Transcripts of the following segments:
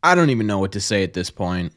I don't even know what to say at this point.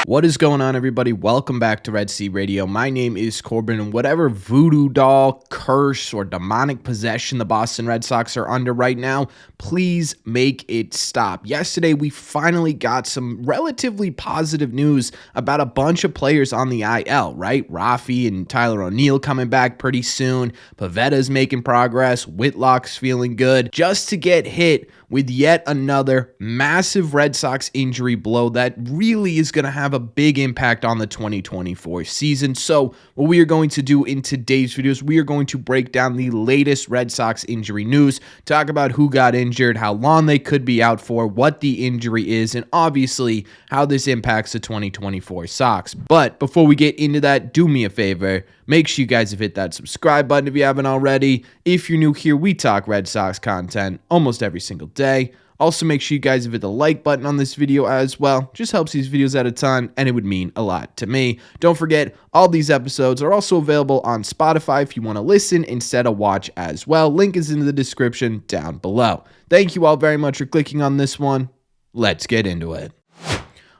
What is going on, everybody? Welcome back to Red Sea Radio. My name is Corbin, and whatever voodoo doll, curse, or demonic possession the Boston Red Sox are under right now, please make it stop. Yesterday, we finally got some relatively positive news about a bunch of players on the IL, right? Rafi and Tyler O'Neill coming back pretty soon. Pavetta's making progress. Whitlock's feeling good. Just to get hit with yet another massive Red Sox injury blow that really is going to have a big impact on the 2024 season. So what we are going to do in today's videos, we are going to break down the latest Red Sox injury news, talk about who got injured, how long they could be out for, what the injury is, and obviously how this impacts the 2024 Sox. But before we get into that, do me a favor. Make sure you guys have hit that subscribe button if you haven't already. If you're new here, we talk Red Sox content almost every single day. Also, make sure you guys have hit the like button on this video as well. Just helps these videos out a ton, and it would mean a lot to me. Don't forget, all these episodes are also available on Spotify if you want to listen instead of watch as well. Link is in the description down below. Thank you all very much for clicking on this one. Let's get into it.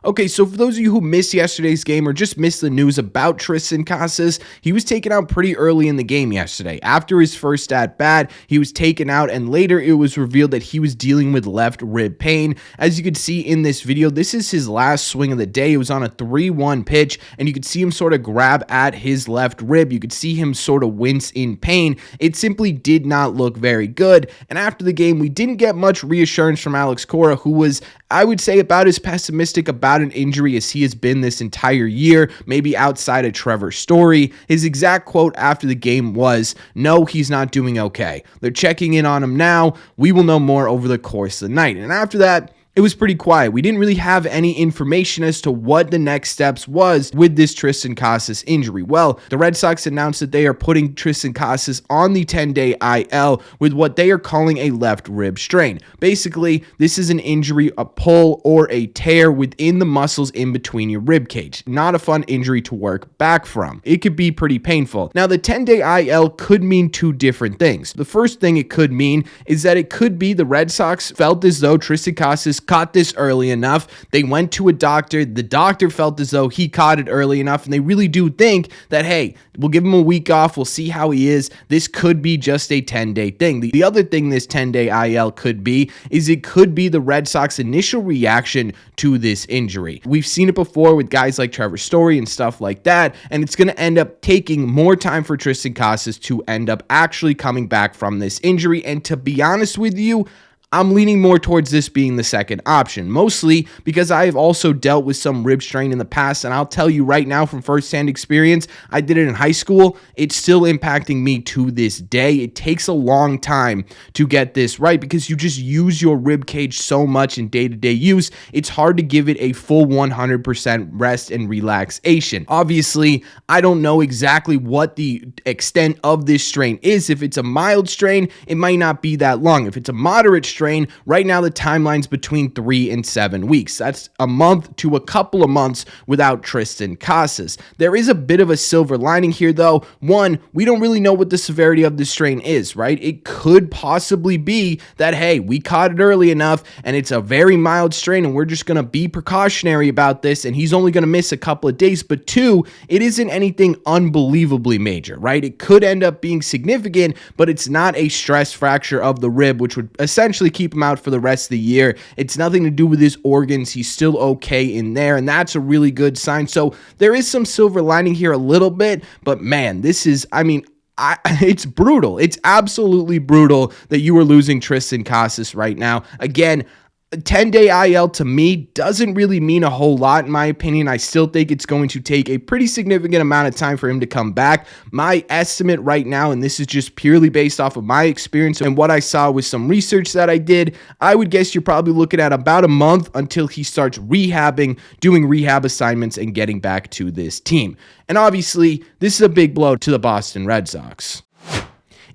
Okay, so for those of you who missed yesterday's game or just missed the news about Triston Casas, he was taken out pretty early in the game yesterday. After his first at-bat, he was taken out, and later it was revealed that he was dealing with left rib pain. As you can see in this video, this is his last swing of the day. It was on a 3-1 pitch, and you could see him sort of grab at his left rib. You could see him sort of wince in pain. It simply did not look very good, and after the game, we didn't get much reassurance from Alex Cora, who was, I would say, about as pessimistic about an injury as he has been this entire year, maybe outside of Trevor Story. His exact quote after the game was, "No, he's not doing okay. They're checking in on him now. We will know more over the course of the night." And after that, it was pretty quiet. We didn't really have any information as to what the next steps was with this Triston Casas injury. Well, the Red Sox announced that they are putting Triston Casas on the 10-day IL with what they are calling a left rib strain. Basically, this is an injury, a pull, or a tear within the muscles in between your rib cage. Not a fun injury to work back from. It could be pretty painful. Now, the 10-day IL could mean two different things. The first thing it could mean is that it could be the Red Sox felt as though Triston Casas caught this early enough. They went to a doctor. The doctor felt as though he caught it early enough, and they really do think that, hey, we'll give him a week off. We'll see how he is. This could be just a 10-day thing. The other thing this 10-day IL could be is it could be the Red Sox initial reaction to this injury. We've seen it before with guys like Trevor Story and stuff like that, and it's going to end up taking more time for Triston Casas to end up actually coming back from this injury. And to be honest with you, I'm leaning more towards this being the second option, mostly because I have also dealt with some rib strain in the past, and I'll tell you right now from firsthand experience, I did it in high school. It's still impacting me to this day. It takes a long time to get this right because you just use your rib cage so much in day-to-day use. It's hard to give it a full 100% rest and relaxation. Obviously, I don't know exactly what the extent of this strain is. If it's a mild strain, it might not be that long. If it's a moderate strain, right now the timeline's between 3 and 7 weeks. That's a month to a couple of months without Triston Casas. There is a bit of a silver lining here, though. One, we don't really know what the severity of this strain is, right? It could possibly be that, hey, we caught it early enough and it's a very mild strain and we're just going to be precautionary about this and he's only going to miss a couple of days. But two, it isn't anything unbelievably major, right? It could end up being significant, but it's not a stress fracture of the rib, which would essentially keep him out for the rest of the year. It's nothing to do with his organs. He's still okay in there, and that's a really good sign. So there is some silver lining here a little bit, but man, this is, it's brutal. It's absolutely brutal that you are losing Triston Casas right now. Again, a 10-day IL to me doesn't really mean a whole lot in my opinion. I still think it's going to take a pretty significant amount of time for him to come back. My estimate right now, and this is just purely based off of my experience and what I saw with some research that I did, I would guess you're probably looking at about a month until he starts rehabbing, doing rehab assignments, and getting back to this team. And obviously, this is a big blow to the Boston Red Sox.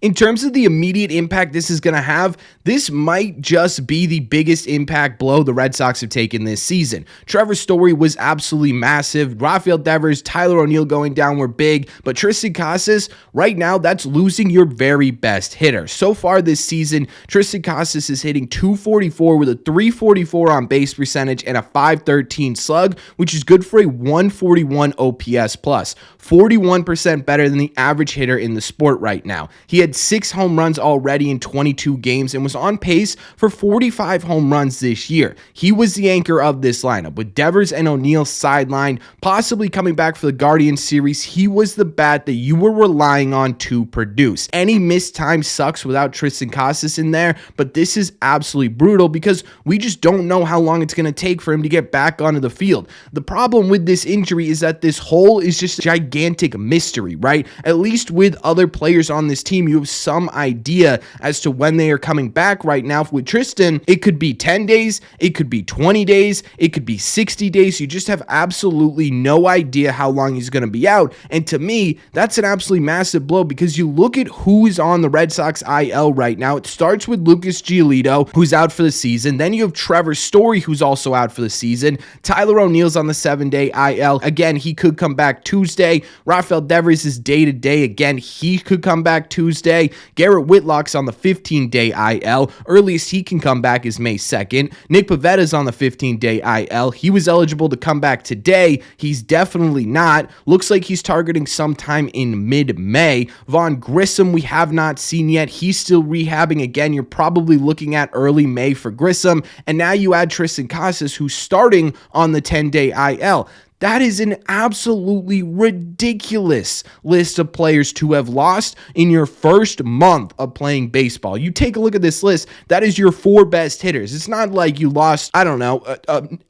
In terms of the immediate impact this is going to have, this might just be the biggest impact blow the Red Sox have taken this season. Trevor Story was absolutely massive. Rafael Devers, Tyler O'Neill going down were big, but Triston Casas, right now, that's losing your very best hitter. So far this season, Triston Casas is hitting .244 with a .344 on base percentage and a .513 slug, which is good for a 141 OPS plus. 41% better than the average hitter in the sport right now. He had 6 home runs already in 22 games and was on pace for 45 home runs this year. He was the anchor of this lineup. With Devers and O'Neill sidelined, possibly coming back for the Guardians series, he was the bat that you were relying on to produce. Any missed time sucks without Triston Casas in there, but this is absolutely brutal because we just don't know how long it's going to take for him to get back onto the field. The problem with this injury is that this hole is just a gigantic mystery, right? At least with other players on this team, you have some idea as to when they are coming back. Right now with Triston, it could be 10 days, it could be 20 days, it could be 60 days. You just have absolutely no idea how long he's going to be out. And to me, that's an absolutely massive blow because you look at who is on the Red Sox IL right now. It starts with Lucas Giolito, who's out for the season. Then you have Trevor Story, who's also out for the season. Tyler O'Neill's on the 7-day IL. Again, he could come back Tuesday. Rafael Devers is day-to-day. Again, he could come back Tuesday. Garrett Whitlock's on the 15-day IL. Earliest he can come back is May 2nd. Nick Pavetta's on the 15-day IL. He was eligible to come back today. He's definitely not. Looks like he's targeting sometime in mid-May. Vaughn Grissom, we have not seen yet. He's still rehabbing. Again, you're probably looking at early May for Grissom. And now you add Triston Casas, who's starting on the 10-day IL. That is an absolutely ridiculous list of players to have lost in your first month of playing baseball. You take a look at this list, that is your 4 best hitters. It's not like you lost, I don't know,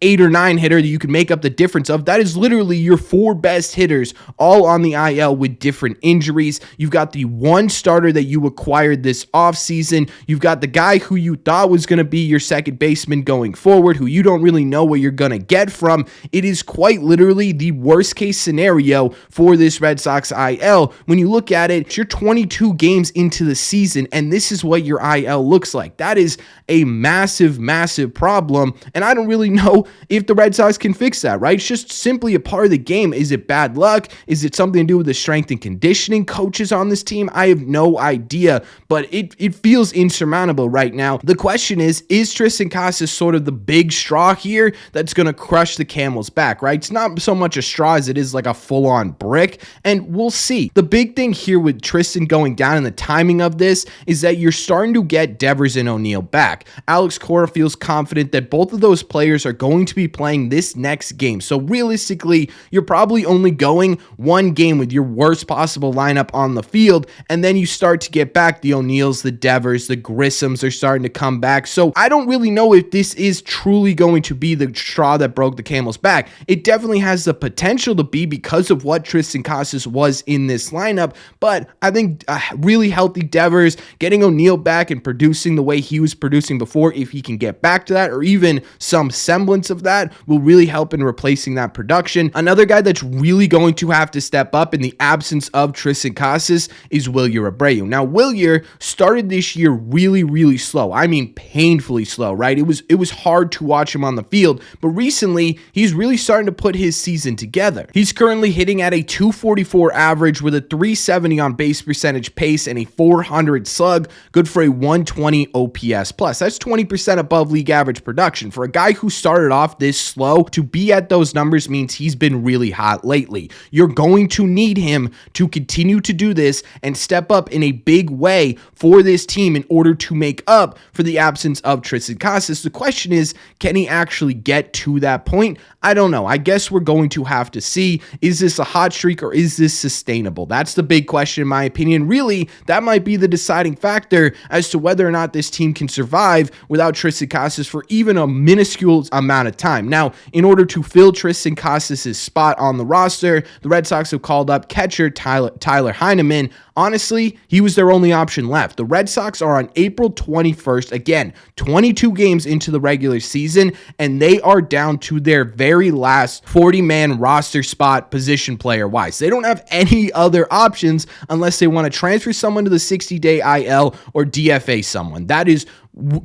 8 or 9 hitter that you can make up the difference of. That is literally your 4 best hitters all on the IL with different injuries. You've got the one starter that you acquired this offseason. You've got the guy who you thought was going to be your second baseman going forward, who you don't really know what you're going to get from. It is quite literally the worst case scenario for this Red Sox IL. When you look at it, you're 22 games into the season, and this is what your IL looks like. That is a massive, massive problem, and I don't really know if the Red Sox can fix that, right? It's just simply a part of the game. Is it bad luck? Is it something to do with the strength and conditioning coaches on this team? I have no idea, but it feels insurmountable right now. The question is Triston Casas sort of the big straw here that's going to crush the camel's back, right? It's not so much a straw as it is like a full-on brick, and we'll see. The big thing here with Triston going down and the timing of this is that you're starting to get Devers and O'Neill back. Alex Cora feels confident that both of those players are going to be playing this next game. So realistically, you're probably only going one game with your worst possible lineup on the field, and then you start to get back the O'Neills, the Devers, the Grissoms are starting to come back. So I don't really know if this is truly going to be the straw that broke the camel's back. It definitely has the potential to be because of what Triston Casas was in this lineup, but I think really healthy Devers, getting O'Neill back and producing the way he was producing before, if he can get back to that or even some semblance of that, will really help in replacing that production. Another guy that's really going to have to step up in the absence of Triston Casas is Wilyer Abreu. Now, Wilyer started this year really, really slow. I mean, painfully slow, right? It was hard to watch him on the field, but recently he's really starting to put his season together. He's currently hitting at a .244 average with a .370 on base percentage pace and a .400 slug, good for a .120 OPS plus. That's 20% above league average production. For a guy who started off this slow, to be at those numbers means he's been really hot lately. You're going to need him to continue to do this and step up in a big way for this team in order to make up for the absence of Triston Casas. The question is, can he actually get to that point? I don't know. I guess we're going to have to see. Is this a hot streak or is this sustainable? That's the big question, in my opinion. Really, that might be the deciding factor as to whether or not this team can survive without Triston Casas for even a minuscule amount of time. Now, in order to fill Triston Casas' spot on the roster, the Red Sox have called up catcher Tyler Heineman. honestly, he was their only option left. The Red Sox are on April 21st, again, 22 games into the regular season, and they are down to their very last 40-man roster spot position player-wise. They don't have any other options unless they want to transfer someone to the 60-day IL or DFA someone. That is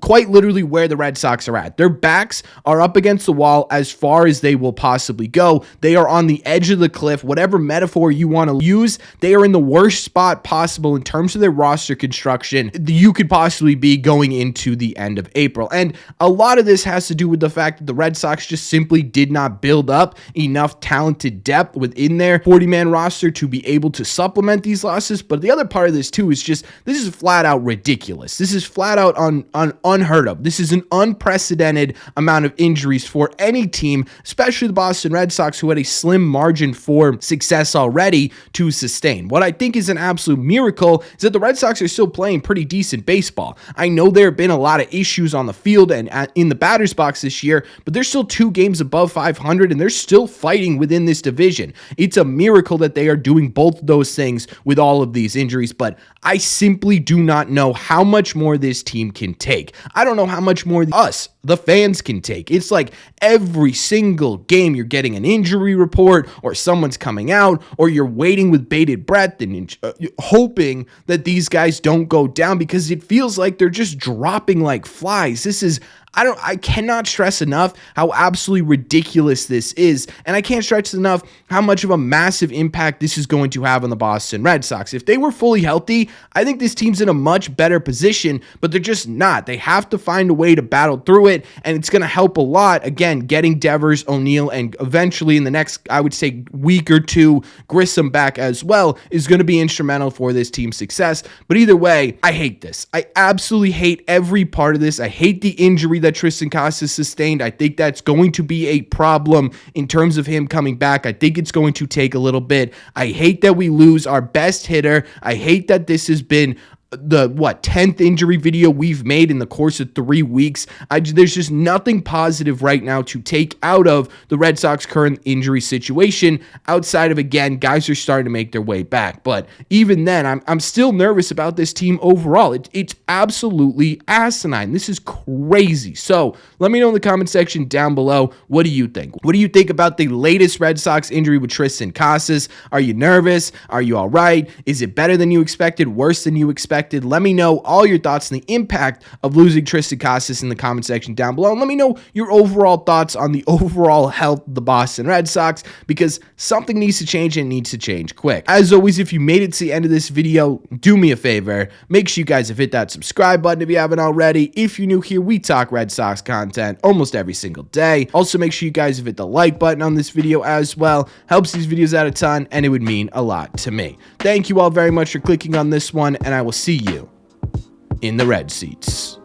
quite literally where the Red Sox are at. Their backs are up against the wall as far as they will possibly go. They are on the edge of the cliff. Whatever metaphor you want to use, they are in the worst spot possible in terms of their roster construction you could possibly be going into the end of April. And a lot of this has to do with the fact that the Red Sox just simply did not build up enough talented depth within their 40-man roster to be able to supplement these losses. But the other part of this too is just, this is flat out ridiculous. This is flat out unheard of. This is an unprecedented amount of injuries for any team, especially the Boston Red Sox, who had a slim margin for success already to sustain. What I think is an absolute miracle is that the Red Sox are still playing pretty decent baseball. I know there have been a lot of issues on the field and in the batter's box this year, but they're still 2 games above 500 and they're still fighting within this division. It's a miracle that they are doing both of those things with all of these injuries, but I simply do not know how much more this team can take. I don't know how much more us, the fans, can take. It's like every single game you're getting an injury report or someone's coming out or you're waiting with bated breath and hoping that these guys don't go down because it feels like they're just dropping like flies. This is I cannot stress enough how absolutely ridiculous this is, and I can't stress enough how much of a massive impact this is going to have on the Boston Red Sox. If they were fully healthy, I think this team's in a much better position, but they're just not. They have to find a way to battle through it, and it's going to help a lot, again, getting Devers, O'Neill, and eventually in the next, I would say, week or two, Grissom back as well is going to be instrumental for this team's success. But either way, I hate this. I absolutely hate every part of this. I hate the injury that Triston Casas sustained. I think that's going to be a problem in terms of him coming back. I think it's going to take a little bit. I hate that we lose our best hitter. I hate that this has been the 10th injury video we've made in the course of 3 weeks. There's just nothing positive right now to take out of the Red Sox current injury situation outside of, again, guys are starting to make their way back. But even then, I'm still nervous about this team overall. It's absolutely asinine. This is crazy. So let me know in the comment section down below, what do you think? What do you think about the latest Red Sox injury with Triston Casas? Are you nervous? Are you all right? Is it better than you expected? Worse than you expected? Let me know all your thoughts on the impact of losing Triston Casas in the comment section down below. And let me know your overall thoughts on the overall health of the Boston Red Sox, because something needs to change and it needs to change quick. As always, if you made it to the end of this video, do me a favor. Make sure you guys have hit that subscribe button if you haven't already. If you're new here, we talk Red Sox content almost every single day. Also, make sure you guys have hit the like button on this video as well. Helps these videos out a ton, and it would mean a lot to me. Thank you all very much for clicking on this one, and I will see you in the red seats.